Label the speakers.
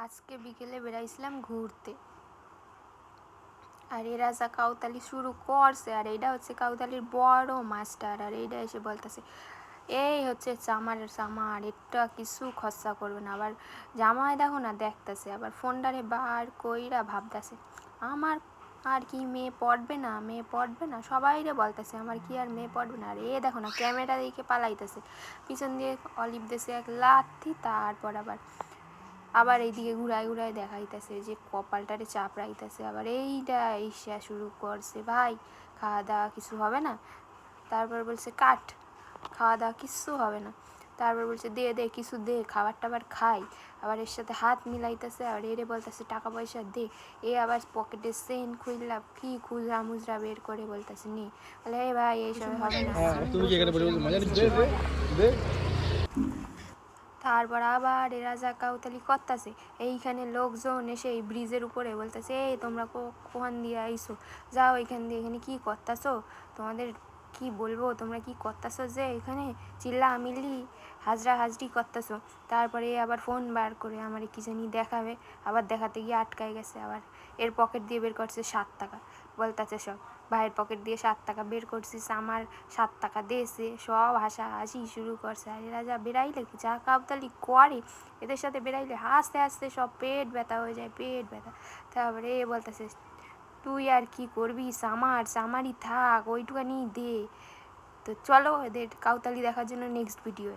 Speaker 1: আজকে বিকেলে বেরাইছিলাম ঘুরতে, আর এরা যা কাউতালি শুরু করছে, আর এইটা হচ্ছে কাউতালির বড় মাস্টার, আর এইটা এসে বলতেছে এই হচ্ছে চামার এটা কিছু খরচা করবে না। আবার জামাই দেখো না দেখতেছে, আবার ফোনটারে বার কইরা ভাবতেছে আমার আর কি মেয়ে পড়বে না, সবাই রে বলতেছে আমার কি আর মেয়ে পড়বে না। আর এ দেখো না ক্যামেরা দিকে পালাইতেছে, পিছন দিয়ে অলিভ দেশে এক লাথি, তারপর আবার এইদিকে ঘুরায় দেখাইতেছে যে কপালটারে চাপড়াইতেছে। আবার এইটা ঈর্ষা শুরু করছে, ভাই খাওয়া দাওয়া কিছু হবে না। তারপর বলছে কাট, খাওয়া দাওয়া কিচ্ছু হবে না। তারপর বলছে দে কিছু দে, খাবার টাবার খাই। আবার এর সাথে হাত মিলাইতেছে, আর এরে বলতেছে টাকা পয়সা দে। এ আবার পকেটে চেন খুললা কি খুচরা মুজরা বের করে বলতেছে নি, বলে এই ভাই এইসব হবে না। তারপর আবার এরা যা কাউতালি করতেছে, এইখানে লোকজন এসে এই ব্রিজের উপরে বলতেছে এই তোমরা কোখান দিয়ে আইসো, যাও এখান দিয়ে, এখানে কি করতেছো, তোমাদের কি বলবো, তোমরা কি করতেছো যে এখানে চিল্লামিল্লি হাজরি করতেছো। তারপরে আবার ফোন বার করে আমার কি জানি দেখাবে, আবার দেখাতে গিয়ে আটকায় গেছে। আবার এর পকেট দিয়ে বের করছে 7 টাকা, বলতেছে সব ভাইয়ের পকেট দিয়ে 7 টাকা বের করছিস, আমার 7 টাকা দিয়েছে, সব হাসাহাসি শুরু করছে। আর এরা যা বেরাইলে যা কাবতালি করে, এদের সাথে বেরাইলে হাসতে হাসতে সব পেট ব্যথা হয়ে যায়, পেট ব্যথা। তারপরে এ বলতেছে তুই আর কি করবি, সামারই থাক, ওইটুকানি দে। তো চলো এদের কাউতালি দেখার জন্য নেক্সট ভিডিও।